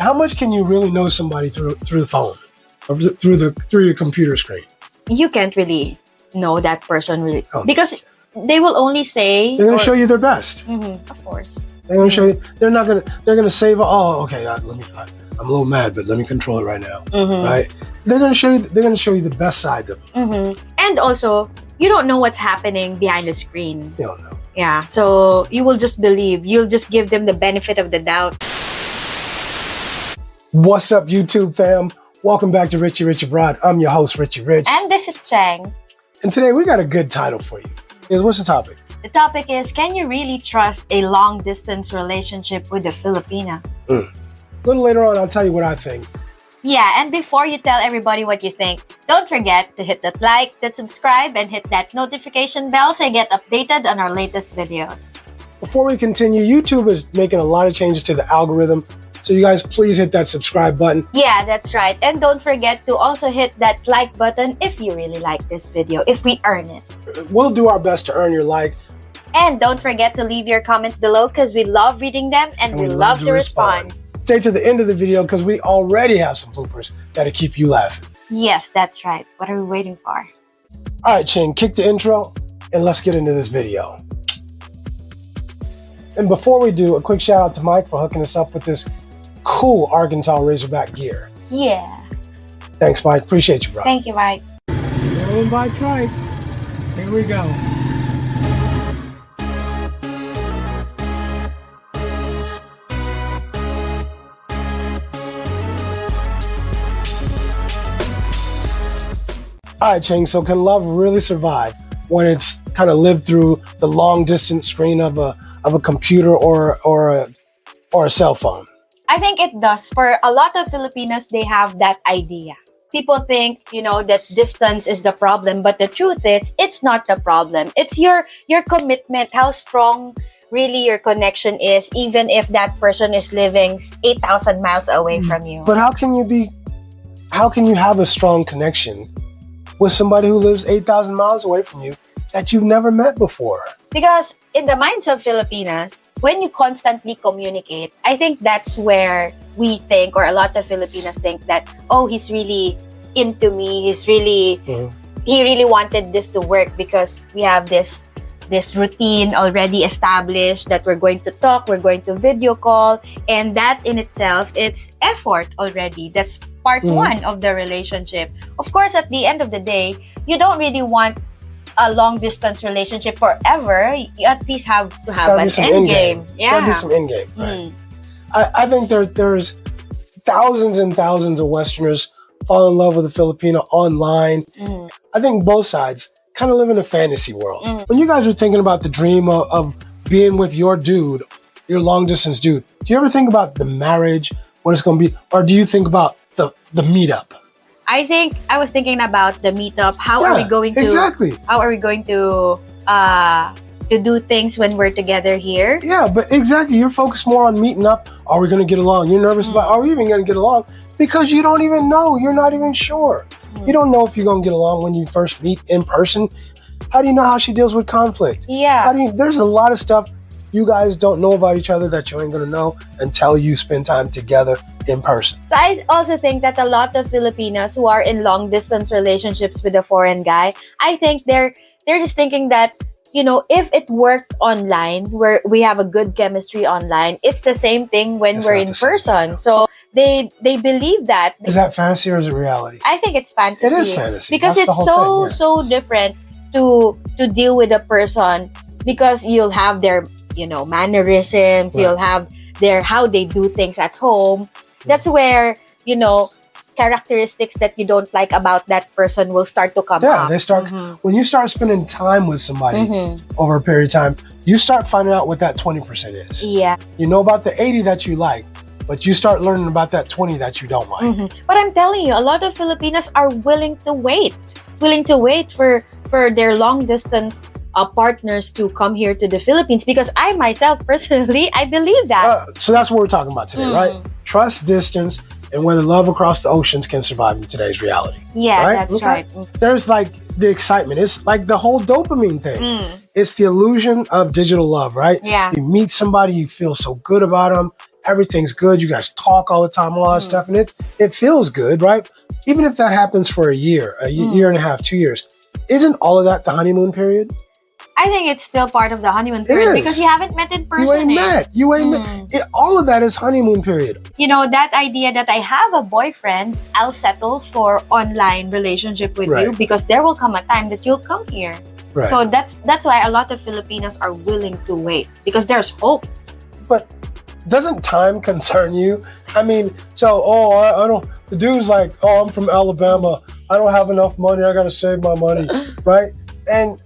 How much can you really know somebody through the phone or through your computer screen? You can't really know that person really because they will only say they're going to show you their best. Of course. They're going to show you. They're going to save. Oh, okay. I'm a little mad, but let me control it right now. Right? They're going to show you. They're going to show you the best side of them. And also, you don't know what's happening behind the screen. You don't know. Yeah. So you will just believe. You'll just give them the benefit of the doubt. What's up, YouTube fam? Welcome back to Richie Rich Abroad. I'm your host, Richie Rich. And this is Cheng. And today we got a good title for you. What's the topic? The topic is, can you really trust a long-distance relationship with a Filipina? A little later on, I'll tell you what I think. Yeah, and before you tell everybody what you think, don't forget to hit that like, that subscribe, and hit that notification bell so you get updated on our latest videos. Before we continue, YouTube is making a lot of changes to the algorithm. So you guys, please hit that subscribe button. Yeah, that's right. And don't forget to also hit that like button if you really like this video, if we earn it. We'll do our best to earn your like. And don't forget to leave your comments below because we love reading them and we love to respond. Stay to the end of the video because we already have some bloopers that'll keep you laughing. Yes, that's right. What are we waiting for? All right, Cheng, kick the intro and let's get into this video. And before we do, a quick shout out to Mike for hooking us up with this cool Arkansas Razorback gear. Yeah. Thanks, Mike. Appreciate you, bro. Thank you, Mike. Going by trike. Here we go. All right, Cheng, so can love really survive when it's kind of lived through the long distance screen of a computer or a cell phone? I think it does. For a lot of Filipinos, they have that idea. People think, that distance is the problem, but the truth is, it's not the problem. It's your commitment, how strong really your connection is, even if that person is living 8,000 miles away from you. But how can you have a strong connection with somebody who lives 8,000 miles away from you that you've never met before? Because in the minds of Filipinas, when you constantly communicate, I think that's where we think, or a lot of Filipinas think that, oh, he's really into me. He really wanted this to work because we have this routine already established that we're going to talk, we're going to video call, and that in itself, it's effort already. That's part one of the relationship. Of course, at the end of the day, you don't really want a long distance relationship forever. You at least have to have an end game. Yeah, gotta be some end game. Right? I think there's thousands and thousands of Westerners fall in love with a Filipino online. I think both sides kind of live in a fantasy world. When you guys are thinking about the dream of being with your dude, your long distance dude, do you ever think about the marriage, what it's going to be, or do you think about the meetup? I was thinking about the meetup. How are we going to do things when we're together here? Yeah, but exactly. You're focused more on meeting up. Are we going to get along? You're nervous about, are we even going to get along? Because you don't even know. You're not even sure. You don't know if you're going to get along when you first meet in person. How do you know how she deals with conflict? Yeah. There's a lot of stuff you guys don't know about each other that you ain't going to know until you spend time together in person. So I also think that a lot of Filipinos who are in long distance relationships with a foreign guy, I think they're just thinking that, if it worked online, where we have a good chemistry online, it's the same thing when we're in person. So they believe that. Is that fantasy or is it reality? I think it's fantasy. It is fantasy. Because it's so different to deal with a person, because you'll have their mannerisms, you'll have how they do things at home. That's where, characteristics that you don't like about that person will start to come up. Yeah, they start, when you start spending time with somebody over a period of time, you start finding out what that 20% is. Yeah. You know about the 80 that you like, but you start learning about that 20 that you don't like. But I'm telling you, a lot of Filipinas are willing to wait for their long distance partners to come here to the Philippines, because I myself personally, I believe that. So that's what we're talking about today, right? Trust, distance, and whether love across the oceans can survive in today's reality. Yeah, right? That's right. There's like the excitement. It's like the whole dopamine thing. It's the illusion of digital love, right? Yeah. You meet somebody, you feel so good about them. everything's good. You guys talk all the time, all that stuff, and it feels good, right? Even if that happens for a year and a half, 2 years, isn't all of that the honeymoon period? I think it's still part of the honeymoon period because you haven't met in person. You ain't met. All of that is honeymoon period. You know, that idea that I have a boyfriend, I'll settle for online relationship with you because there will come a time that you'll come here. Right. So that's why a lot of Filipinos are willing to wait because there's hope. But doesn't time concern you? I mean, so, I don't, the dude's like, I'm from Alabama. I don't have enough money. I got to save my money, right? And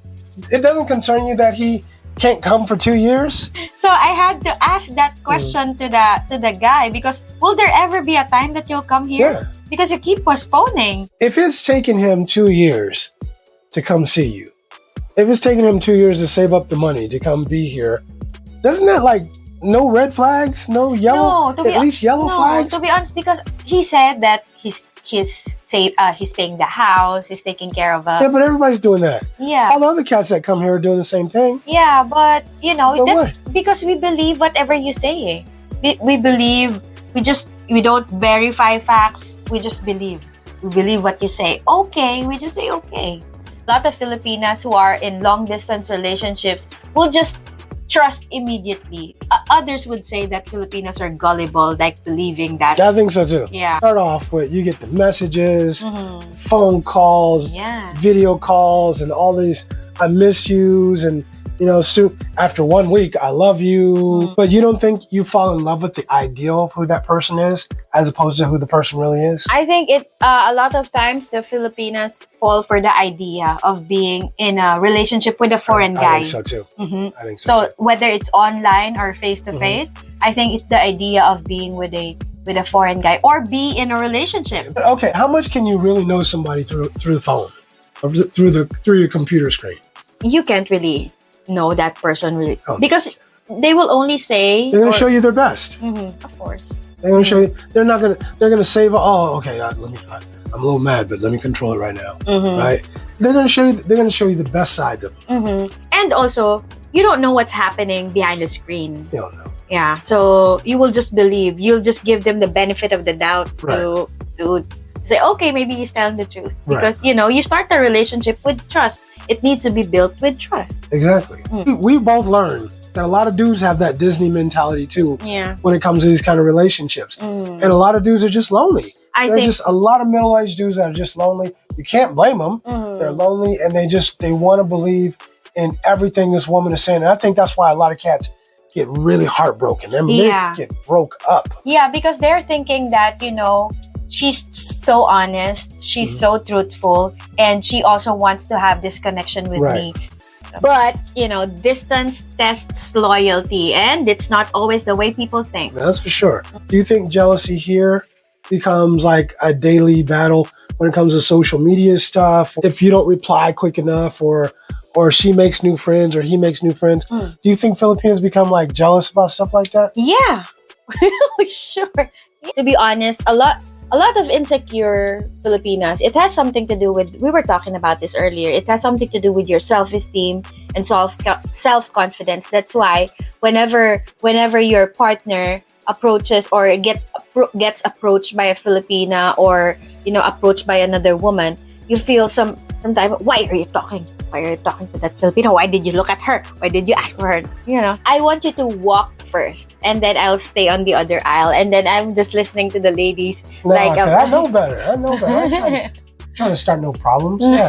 it doesn't concern you that he can't come for 2 years? So I had to ask that question to the guy because will there ever be a time that you'll come here? Yeah. Because you keep postponing. If it's taken him 2 years to come see you, if it's taking him 2 years to save up the money to come be here, doesn't that like no red flags, no yellow, at least yellow flags? To be honest, because he said that he's paying the house, he's taking care of us. Yeah, but everybody's doing that. Yeah. All the other cats that come here are doing the same thing. Yeah, but that's because we believe whatever you say. We believe. We don't verify facts. We just believe. We believe what you say. Okay, we just say okay. A lot of Filipinas who are in long distance relationships will just trust immediately. Others would say that Filipinos are gullible, like believing that. I think so too. Yeah. Start off with you get the messages, phone calls, video calls, and all these I miss yous, and soon after 1 week I love you. But you don't think you fall in love with the ideal of who that person is, as opposed to who the person really is? I think a lot of times the Filipinas fall for the idea of being in a relationship with a foreign guy. I think so too. I think so. So whether it's online or face to face, I think it's the idea of being with a foreign guy or be in a relationship. Okay, how much can you really know somebody through the phone or through your computer screen? You can't really know that person really because they will only say they're going to show you their best. Of course. They're going to show you. They're going to save. Okay. I'm a little mad, but let me control it right now. Right? They're going to show you. They're going to show you the best side of them. And also, you don't know what's happening behind the screen. You don't know. Yeah. So you will just believe. You'll just give them the benefit of the doubt to say, okay, maybe he's telling the truth because you start the relationship with trust. It needs to be built with trust. Exactly. We both learned that a lot of dudes have that Disney mentality too. Yeah. When it comes to these kind of relationships, and a lot of dudes are just lonely. There's a lot of middle-aged dudes that are just lonely. You can't blame them. They're lonely, and they want to believe in everything this woman is saying. And I think that's why a lot of cats get really heartbroken. I mean, they get broke up. Yeah, because they're thinking that she's so honest, she's so truthful, and she also wants to have this connection with me. But, distance tests loyalty, and it's not always the way people think. That's for sure. Do you think jealousy here becomes like a daily battle when it comes to social media stuff? If you don't reply quick enough, or she makes new friends, or he makes new friends, do you think Filipinos become like jealous about stuff like that? Yeah, sure. To be honest, a lot of insecure Filipinas, it has something to do with, we were talking about this earlier, it has something to do with your self-esteem and self-confidence. That's why whenever your partner approaches or gets approached by a Filipina or, approached by another woman, you feel sometimes, why are you talking to that Filipino? Why did you look at her? Why did you ask for her? I want you to walk first, and then I'll stay on the other aisle, and then I'm just listening to the ladies. I know better. I'm trying to start no problems. Yeah.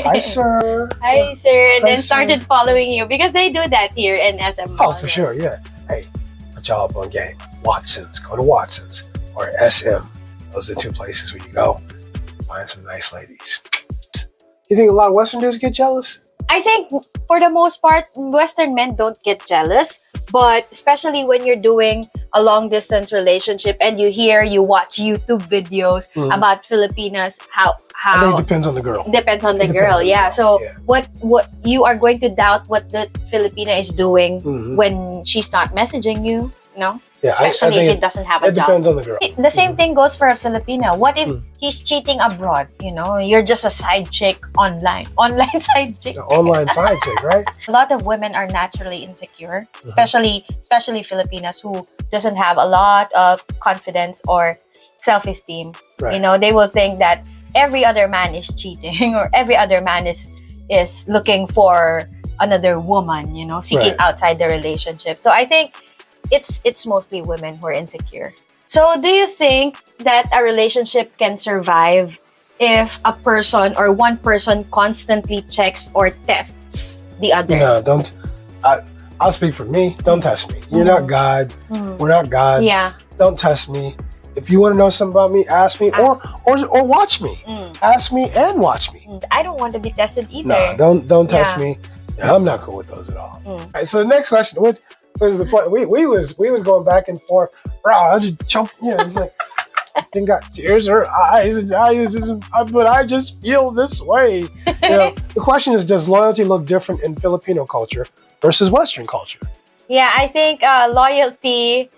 Hi, sir. Hi, sir. And then started following you because they do that here in SM. Oh, for sure. Yeah. Hey, put y'all up on game. Watson's. Go to Watson's or SM. Those are the two places where you go. Find some nice ladies. You think a lot of Western dudes get jealous? I think for the most part, Western men don't get jealous, but especially when you're doing a long distance relationship and you watch YouTube videos about Filipinas, how I think it depends on the girl. Depends on the girl, yeah. So what you are going to doubt what the Filipina is doing when she's not messaging you, Yeah, especially if it doesn't have a job. It depends on the girl. The same thing goes for a Filipino. What if he's cheating abroad? You're just a side chick online. Online side chick. Online side chick, right? A lot of women are naturally insecure, especially Filipinas who doesn't have a lot of confidence or self-esteem, Right. they will think that every other man is cheating or every other man is looking for another woman, seeking Right. outside the relationship. So I think it's mostly women who are insecure. So do you think that a relationship can survive if a person or one person constantly checks or tests the other? No, don't. I'll speak for me. Don't test me. You're not God. We're not gods. Yeah. Don't test me. If you want to know something about me, ask me or watch me. Ask me and watch me. I don't want to be tested either. No, don't test me. I'm not cool with those at all. All right, so the next question, what was the point? We was going back and forth. Bro, I just jumped. It's like then got tears in her eyes, but I just feel this way. The question is, does loyalty look different in Filipino culture versus Western culture? Yeah, I think loyalty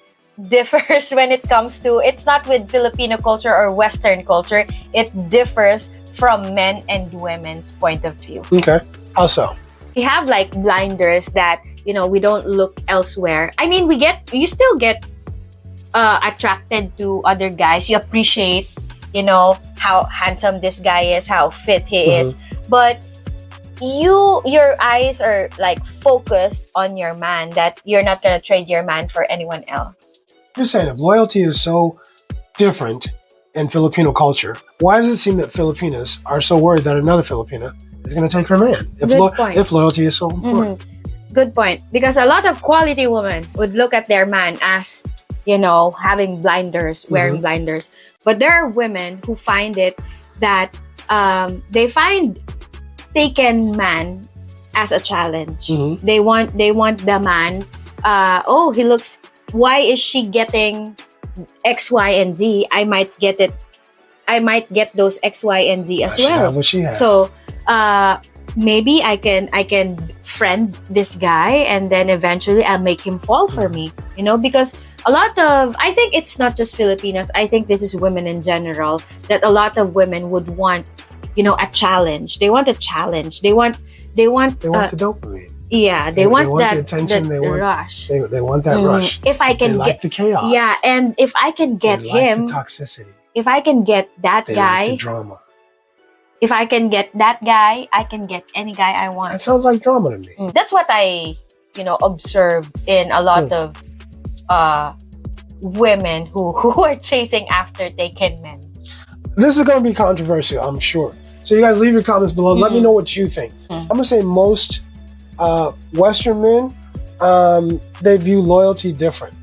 differs when it comes to, it's not with Filipino culture or Western culture. It differs from men and women's point of view. Okay, how so? We have like blinders that, we don't look elsewhere. I mean, you still get attracted to other guys. You appreciate, how handsome this guy is, how fit he is. But your eyes are like focused on your man, that you're not going to trade your man for anyone else. You're saying if loyalty is so different in Filipino culture, why does it seem that Filipinas are so worried that another Filipina is going to take her man? If loyalty is so important. Good point. Because a lot of quality women would look at their man as, having blinders, wearing blinders. But there are women who find it that they find taken man as a challenge. They want the man. He looks. Why is she getting X, Y, and Z? I might get it. I might get those X, Y, and Z as well. Have what she has. So maybe I can friend this guy, and then eventually I'll make him fall for me. Because I think it's not just Filipinas. I think this is women in general, that a lot of women would want, a challenge. They want a challenge. They want the dopamine. Yeah, they want that the attention. They want rush. They want that rush. If I can they like the chaos. Yeah, and if I can get they him, like the toxicity. If I can get that they guy, like the drama. If I can get that guy, I can get any guy I want. That sounds like drama to me. That's what I, observed in a lot of women who are chasing after taken men. This is going to be controversial, I'm sure. So you guys leave your comments below. Let me know what you think. I'm going to say most Western men, they view loyalty different.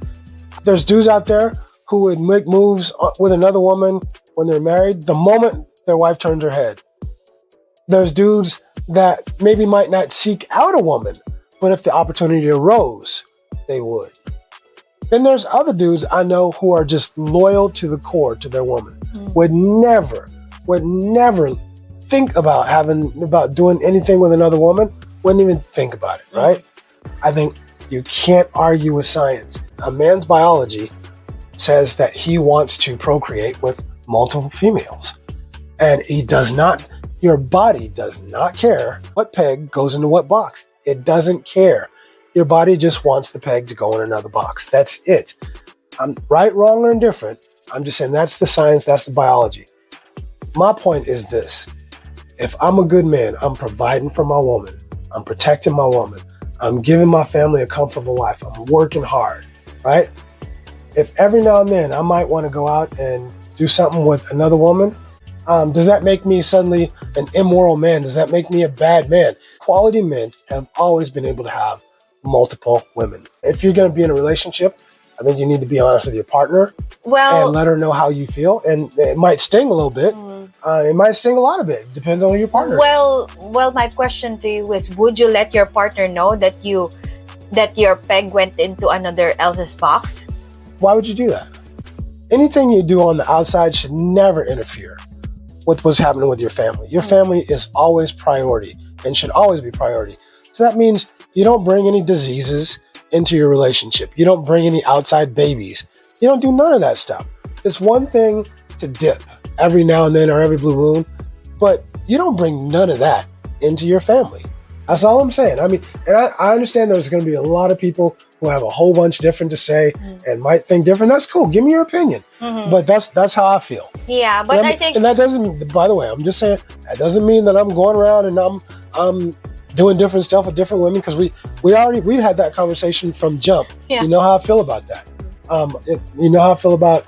There's dudes out there who would make moves with another woman when they're married the moment their wife turns her head. There's dudes that maybe might not seek out a woman, but if the opportunity arose, they would. Then there's other dudes I know who are just loyal to the core to their woman. Would never think about doing anything with another woman. Wouldn't even think about it, right? I think you can't argue with science. A man's biology says that he wants to procreate with multiple females. And your body does not care what peg goes into what box. It doesn't care. Your body just wants the peg to go in another box. That's it. I'm right, wrong, or indifferent. I'm just saying that's the science, that's the biology. My point is this. If I'm a good man, I'm providing for my woman. I'm protecting my woman. I'm giving my family a comfortable life. I'm working hard, right? If every now and then I might want to go out and do something with another woman, does that make me suddenly an immoral man? Does that make me a bad man? Quality men have always been able to have multiple women. If you're going to be in a relationship, I think you need to be honest with your partner and let her know how you feel. And it might sting a little bit. It might sting a lot of it. Depends on who your partner is. Well, my question to you is, would you let your partner know that your peg went into another else's box? Why would you do that? Anything you do on the outside should never interfere with what's happening with your family. Your family is always priority and should always be priority. So that means you don't bring any diseases into your relationship. You don't bring any outside babies. You don't do none of that stuff. It's one thing to dip every now and then or every blue moon, but you don't bring none of that into your family. That's all I'm saying. I mean, and I understand there's going to be a lot of people who have a whole bunch different to say and might think different. That's cool. Give me your opinion. But that's how I feel. Yeah, but and I think... And that doesn't, by the way, I'm just saying, that doesn't mean that I'm going around and I'm doing different stuff with different women, because we had that conversation from jump. Yeah. You know how I feel about that. You know how I feel about,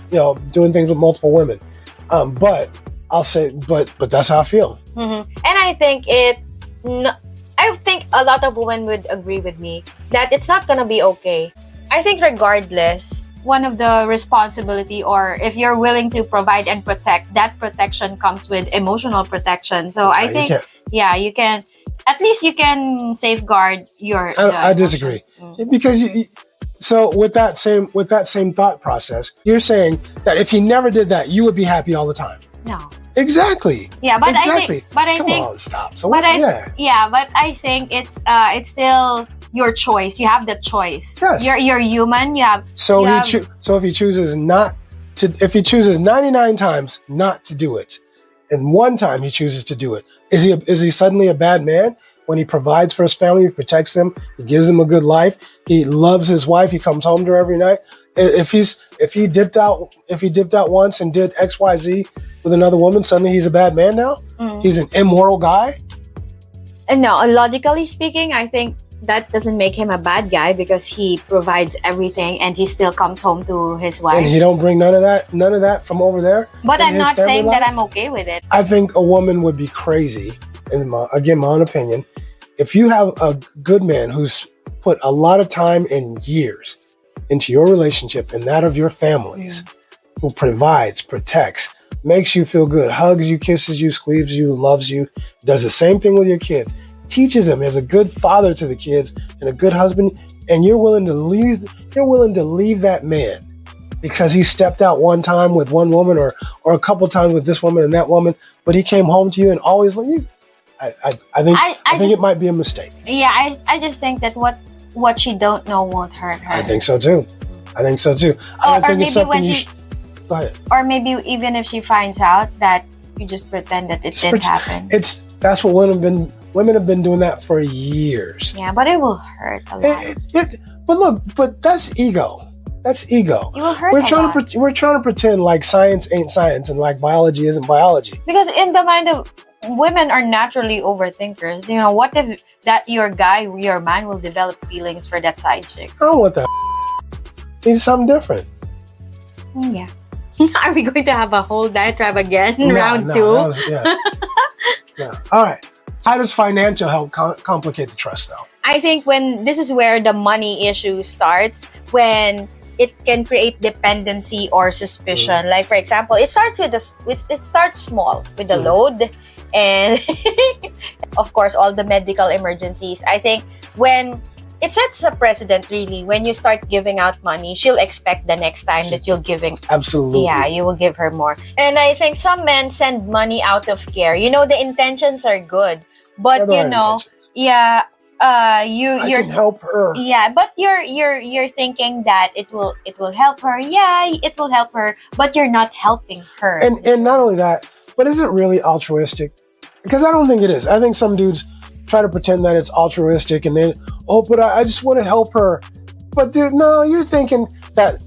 doing things with multiple women. But I'll say, but that's how I feel. And I think I think a lot of women would agree with me that it's not gonna be okay. I think regardless, one of the responsibility, or if you're willing to provide and protect, that protection comes with emotional protection. So I think, you can, at least you can safeguard your... I disagree. Because so with that same thought process, you're saying that if he never did that, you would be happy all the time. No. Exactly. Yeah, but exactly. I Come think on, stop. So but what, I think it's still your choice. You have the choice. Yes. You're human. You have. So if he chooses not to, if he chooses 99 times not to do it, and one time he chooses to do it, is he suddenly a bad man? When he provides for his family, he protects them, he gives them a good life, he loves his wife, he comes home to her every night. If he dipped out once and did XYZ with another woman, suddenly he's a bad man now? He's an immoral guy? And no, logically speaking, I think that doesn't make him a bad guy, because he provides everything and he still comes home to his wife. And he don't bring none of that from over there? But I'm not saying that I'm okay with it. I think a woman would be crazy, in my own opinion, if you have a good man who's put a lot of time and years into your relationship and that of your families, who provides, protects, makes you feel good, hugs you, kisses you, squeezes you, loves you, does the same thing with your kids, teaches them as a good father to the kids and a good husband, and you're willing to leave that man because he stepped out one time with one woman or a couple times with this woman and that woman, but he came home to you and always loved you. I think it might be a mistake. Yeah, I just think that what she don't know won't hurt her. I think so too. Go ahead. Or maybe even if she finds out, that you just pretend that it didn't happen. That's what women have been doing that for years. Yeah, but it will hurt a lot. But that's ego. That's ego. It will hurt We're trying to pretend like science ain't science and like biology isn't biology. Because in the mind of women are naturally overthinkers. What if that your man will develop feelings for that side chick? I don't want that. Need something different. Yeah. Are we going to have a whole diatribe again? Round 2? No. All right. How does financial help complicate the trust, though? I think this is where the money issue starts, when it can create dependency or suspicion. Like, for example, it starts small with the load, and of course all the medical emergencies. I think when it sets a precedent, really, when you start giving out money, she'll expect the next time that you're giving. Absolutely. Yeah, you will give her more. And I think some men send money out of care. The intentions are good, but I can help her. Yeah, but you're thinking that it will help her. Yeah, it will help her, but you're not helping her. And not only that, but is it really altruistic? Because I don't think it is. I think some dudes try to pretend that it's altruistic, and then, but I just want to help her. But dude, no, you're thinking that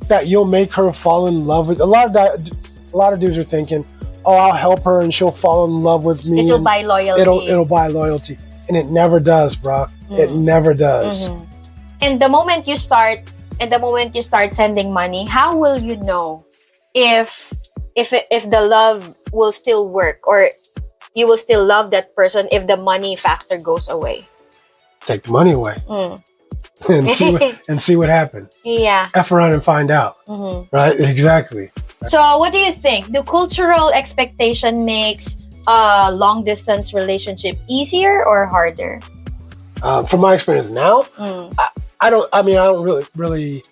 that you'll make her fall in love with. A lot of dudes are thinking, I'll help her and she'll fall in love with me. It'll buy loyalty. It'll buy loyalty, and it never does, bro. It never does. And the moment you start sending money, how will you know if the love will still work, or you will still love that person if the money factor goes away? Take the money away and see what happens. Yeah. F around and find out. Right? Exactly. So what do you think? Do cultural expectation makes a long distance relationship easier or harder? From my experience now, I don't really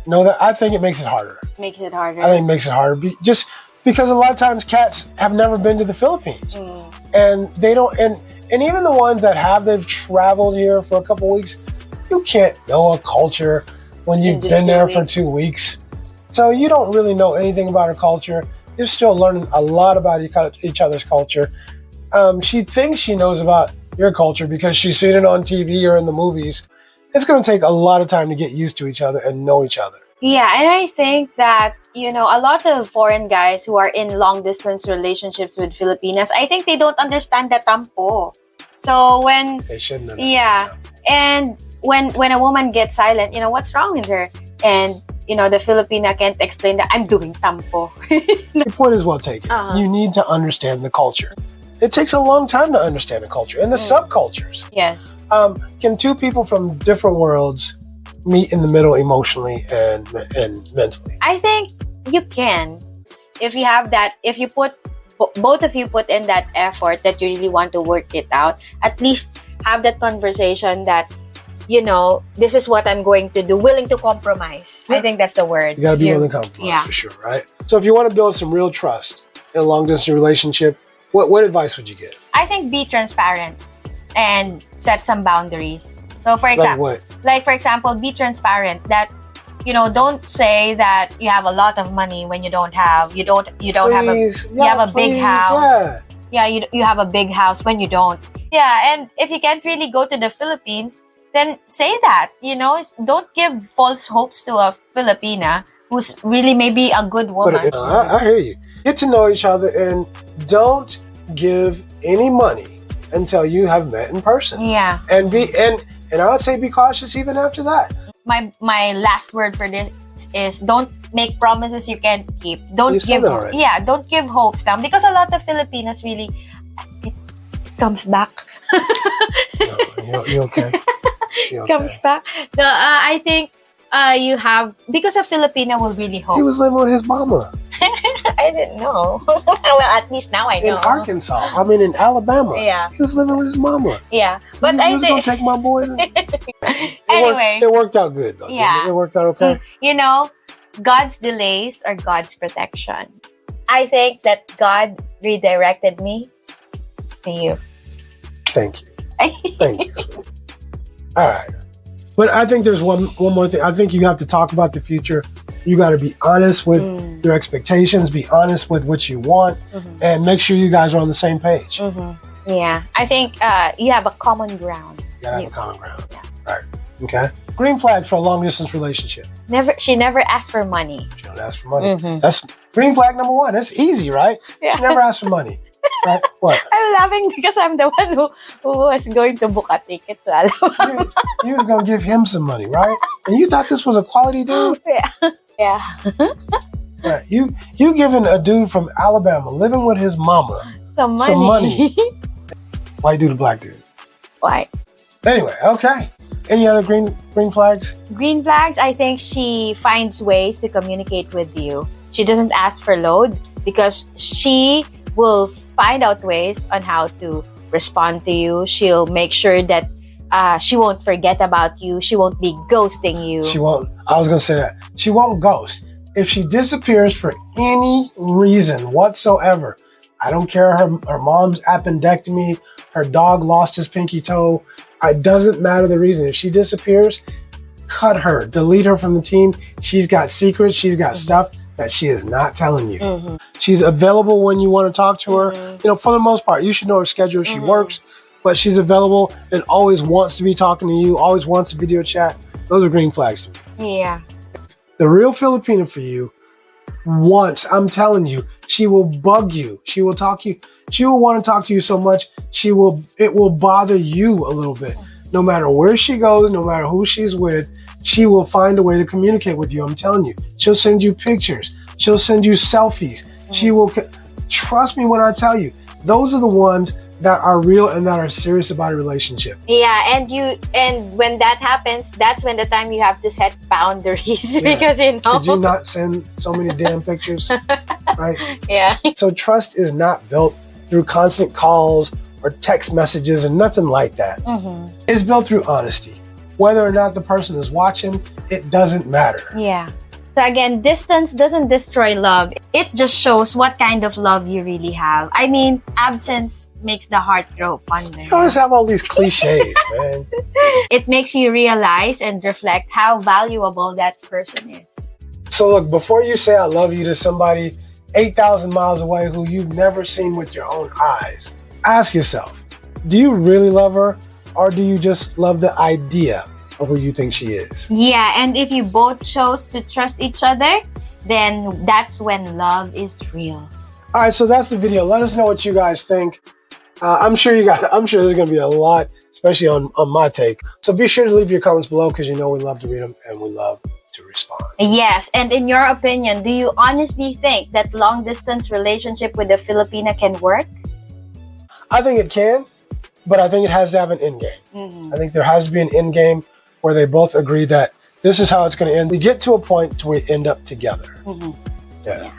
know that. I think it makes it harder. I think it makes it harder just because a lot of times cats have never been to the Philippines, and they don't. And even the ones that they've traveled here for a couple weeks. You can't know a culture when you've been there for 2 weeks. So you don't really know anything about a culture. You're still learning a lot about each other's culture. She thinks she knows about your culture because she's seen it on TV or in the movies. It's going to take a lot of time to get used to each other and know each other. Yeah, and I think that, you know, a lot of foreign guys who are in long distance relationships with Filipinas, I think they don't understand the tampo. So when They shouldn't have. yeah, and when a woman gets silent, you know, what's wrong with her? And you know, the Filipina can't explain that I'm doing tampo. The point is well taken. You need to understand the culture. It takes a long time to understand the culture and the subcultures. Yes. Can two people from different worlds meet in the middle emotionally and mentally? I think you can, if you have that. If you put both of you put in that effort that you really want to work it out. At least have that conversation that, you know, this is what I'm going to do. Willing to compromise. Yeah. I think that's the word. You got to be willing to compromise for sure, right? So if you want to build some real trust in a long distance relationship, what advice would you give? I think be transparent and set some boundaries. So for example, for example, be transparent that, you know, don't say that you have a lot of money when you don't have. You have a big house. Yeah, you have a big house when you don't. Yeah, and if you can't really go to the Philippines, then say that, you know, don't give false hopes to a Filipina who's really maybe a good woman. But, I hear you. Get to know each other and don't give any money until you have met in person. Yeah. And I would say be cautious even after that. My last word for this is don't make promises you can't keep. Don't give hopes down, because a lot of Filipinos really it comes back. No, you okay? Comes back. So I think you have, because a Filipino will really hope. He was living with his mama. I didn't know. Well, at least now I know. In Alabama. Yeah. He was living with his mama. Yeah. But I was going to take my boys. Anyway. It worked out good, though. Yeah. It worked out okay. You know, God's delays are God's protection. I think that God redirected me to you. Thank you. Thank you. All right. But I think there's one more thing. I think you have to talk about the future. You got to be honest with your expectations, be honest with what you want, and make sure you guys are on the same page. Yeah. I think you have a common ground. You got to have a common ground. Yeah. Right. Okay. Green flag for a long distance relationship. She never asked for money. She don't ask for money. That's green flag number one. That's easy, right? Yeah. She never asked for money. Right? What? I'm laughing because I'm the one who was going to book a ticket to Alabama. You was going to give him some money, right? And you thought this was a quality dude? Yeah. Right. You giving a dude from Alabama living with his mama some money. White dude to black dude. White. Anyway, okay. Any other green flags? Green flags, I think she finds ways to communicate with you. She doesn't ask for load because she will find out ways on how to respond to you. She'll make sure that she won't forget about you. She won't be ghosting you. She won't. I was going to say that. She won't ghost. If she disappears for any reason whatsoever, I don't care, her mom's appendectomy, her dog lost his pinky toe, it doesn't matter the reason. If she disappears, cut her, delete her from the team. She's got secrets. She's got stuff that she is not telling you. She's available when you want to talk to her. You know, for the most part, you should know her schedule. She works, but she's available and always wants to be talking to you, always wants to video chat. Those are green flags to me. Yeah. The real Filipino for you, once, I'm telling you, she will bug you. She will talk to you. She will want to talk to you so much, it will bother you a little bit. No matter where she goes, no matter who she's with, she will find a way to communicate with you. I'm telling you. She'll send you pictures. She'll send you selfies. She will, trust me when I tell you, those are the ones that are real and that are serious about a relationship. Yeah, and when that happens, that's when the time you have to set boundaries because you know. Could you not send so many damn pictures? Right? Yeah. So trust is not built through constant calls or text messages and nothing like that. It's built through honesty. Whether or not the person is watching, it doesn't matter. Yeah. So again, distance doesn't destroy love. It just shows what kind of love you really have. I mean, absence makes the heart grow fonder. You always have all these cliches, man. It makes you realize and reflect how valuable that person is. So look, before you say I love you to somebody 8,000 miles away who you've never seen with your own eyes, ask yourself, do you really love her, or do you just love the idea of who you think she is? Yeah, and if you both chose to trust each other, then that's when love is real. All right, so that's the video. Let us know what you guys think. I'm sure there's going to be a lot, especially on my take. So be sure to leave your comments below, because you know we love to read them and we love to respond. Yes, and in your opinion, do you honestly think that long distance relationship with a Filipina can work? I think it can, but I think it has to have an end game. Mm-hmm. I think there has to be an end game where they both agree that this is how it's going to end. We get to a point to where we end up together. Mm-hmm. Yeah.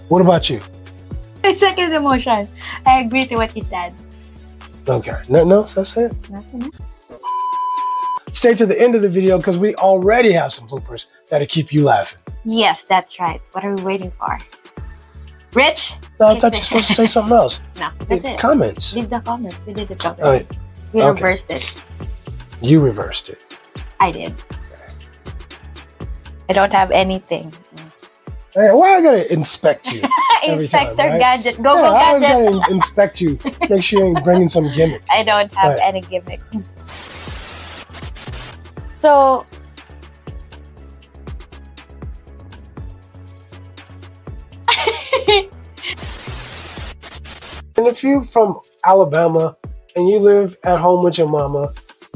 What about you? I second the motion. I agree to what you said. Okay. No, that's it. Nothing. Stay to the end of the video, because we already have some bloopers that'll keep you laughing. Yes, that's right. What are we waiting for? Rich? No, I thought you were supposed to say something else. No, that's it. Comments. Leave the comments. We did the job. Okay. We reversed it. You reversed it. I did. I don't have anything. Hey, why I gotta inspect you? Inspector time, right? Gadget. Go I always Gadget. gotta inspect you. Make sure you ain't bringing some gimmick. I don't have any gimmick. So, and if you from Alabama and you live at home with your mama,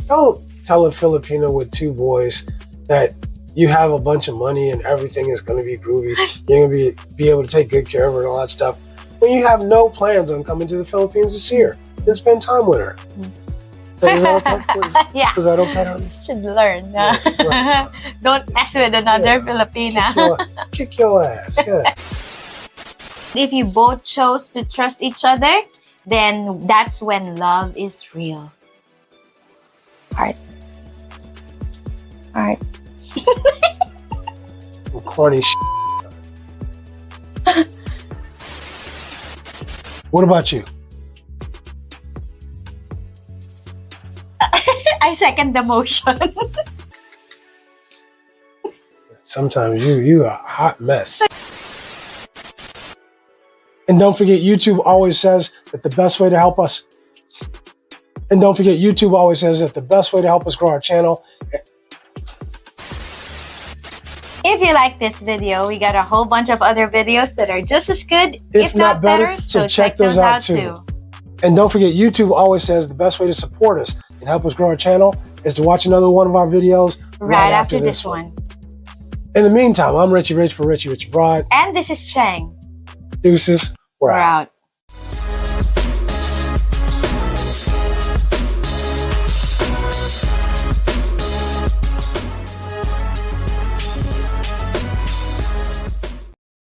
don't tell a Filipino with 2 boys that you have a bunch of money and everything is going to be groovy. You're going to be able to take good care of her and all that stuff, when you have no plans on coming to the Philippines this year and spend time with her. Is that okay? yeah. Was that okay, honey? Should learn. Yeah, right. Don't mess with another Filipina. Kick your ass. Yeah. If you both chose to trust each other, then that's when love is real. Heart. Heart. Corny What about you? I second the motion. Sometimes you a hot mess. And don't forget, YouTube always says that the best way to help us. And don't forget, YouTube always says that the best way to help us grow our channel. If you like this video, we got a whole bunch of other videos that are just as good, if not better, so check those out too. And don't forget, YouTube always says the best way to support us and help us grow our channel is to watch another one of our videos right after this one. In the meantime, I'm Richie Rich for Richie Rich Broad. And this is Cheng. Deuces, we're out.